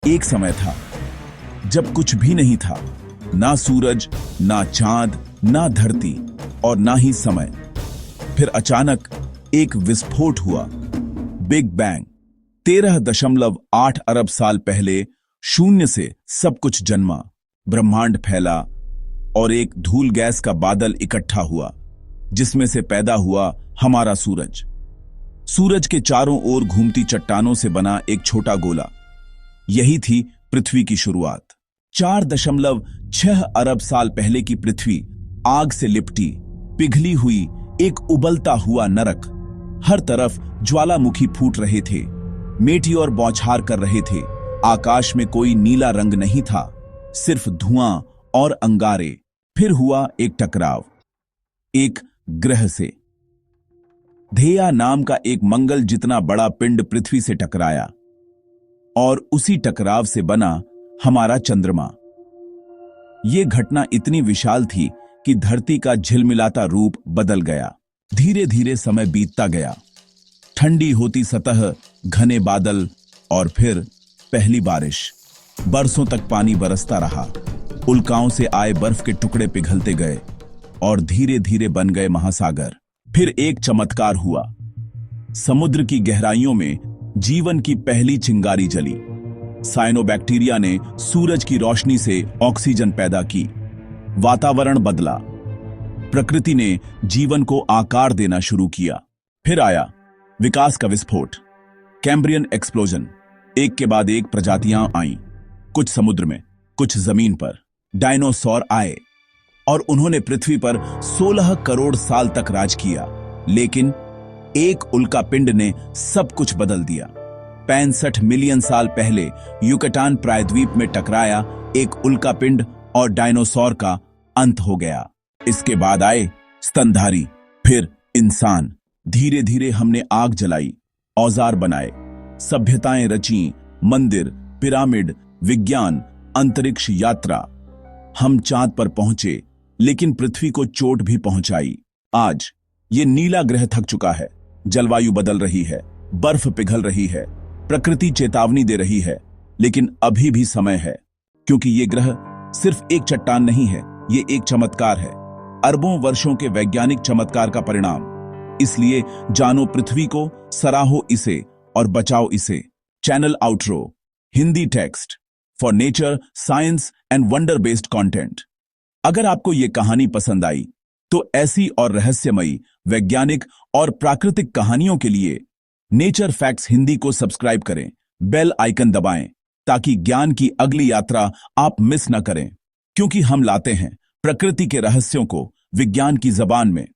एक समय था जब कुछ भी नहीं था, ना सूरज, ना चांद, ना धरती और ना ही समय। फिर अचानक एक विस्फोट हुआ, बिग बैंग। 13.8 अरब साल पहले शून्य से सब कुछ जन्मा, ब्रह्मांड फैला और एक धूल गैस का बादल इकट्ठा हुआ, जिसमें से पैदा हुआ हमारा सूरज। सूरज के चारों ओर घूमती चट्टानों से बना एक छोटा गोला, यही थी पृथ्वी की शुरुआत। 4.6 अरब साल पहले की पृथ्वी आग से लिपटी, पिघली हुई एक उबलता हुआ नरक। हर तरफ ज्वालामुखी फूट रहे थे, मेटियोर बौछार कर रहे थे। आकाश में कोई नीला रंग नहीं था, सिर्फ धुआं और अंगारे। फिर हुआ एक टकराव, एक ग्रह से। धेया नाम का एक मंगल जितना बड़ा पिंड पृथ्वी से टकराया और उसी टकराव से बना हमारा चंद्रमा। यह घटना इतनी विशाल थी कि धरती का झिलमिलाता रूप बदल गया। धीरे धीरे समय बीतता गया, ठंडी होती सतह, घने बादल और फिर पहली बारिश। बरसों तक पानी बरसता रहा, उल्काओं से आए बर्फ के टुकड़े पिघलते गए और धीरे धीरे बन गए महासागर। फिर एक चमत्कार हुआ, समुद्र की गहराइयों में जीवन की पहली चिंगारी जली। साइनोबैक्टीरिया ने सूरज की रोशनी से ऑक्सीजन पैदा की, वातावरण बदला, प्रकृति ने जीवन को आकार देना शुरू किया। फिर आया विकास का विस्फोट, कैम्ब्रियन एक्सप्लोजन। एक के बाद एक प्रजातियां आईं, कुछ समुद्र में, कुछ जमीन पर। डायनासोर आए और उन्होंने पृथ्वी पर 16 करोड़ साल तक राज किया। लेकिन एक उल्का पिंड ने सब कुछ बदल दिया। 65 मिलियन साल पहले युकटान प्रायद्वीप में टकराया एक उल्का पिंड और डायनासोर का अंत हो गया। इसके बाद आए स्तनधारी, फिर इंसान। धीरे धीरे हमने आग जलाई, औजार बनाए, सभ्यताएं रची, मंदिर, पिरामिड, विज्ञान, अंतरिक्ष यात्रा। हम चांद पर पहुंचे, लेकिन पृथ्वी को चोट भी पहुंचाई। आज ये नीला ग्रह थक चुका है, जलवायु बदल रही है, बर्फ पिघल रही है, प्रकृति चेतावनी दे रही है। लेकिन अभी भी समय है, क्योंकि ये ग्रह सिर्फ एक चट्टान नहीं है, ये एक चमत्कार है, अरबों वर्षों के वैज्ञानिक चमत्कार का परिणाम। इसलिए जानो पृथ्वी को, सराहो इसे और बचाओ इसे। Channel outro, Hindi text for nature, science and wonder based content. अगर आपको ये कहानी पसंद आई तो ऐसी और रहस्यमयी, वैज्ञानिक और प्राकृतिक कहानियों के लिए नेचर फैक्ट्स हिंदी को सब्सक्राइब करें, बेल आइकन दबाएं, ताकि ज्ञान की अगली यात्रा आप मिस न करें। क्योंकि हम लाते हैं प्रकृति के रहस्यों को विज्ञान की जबान में।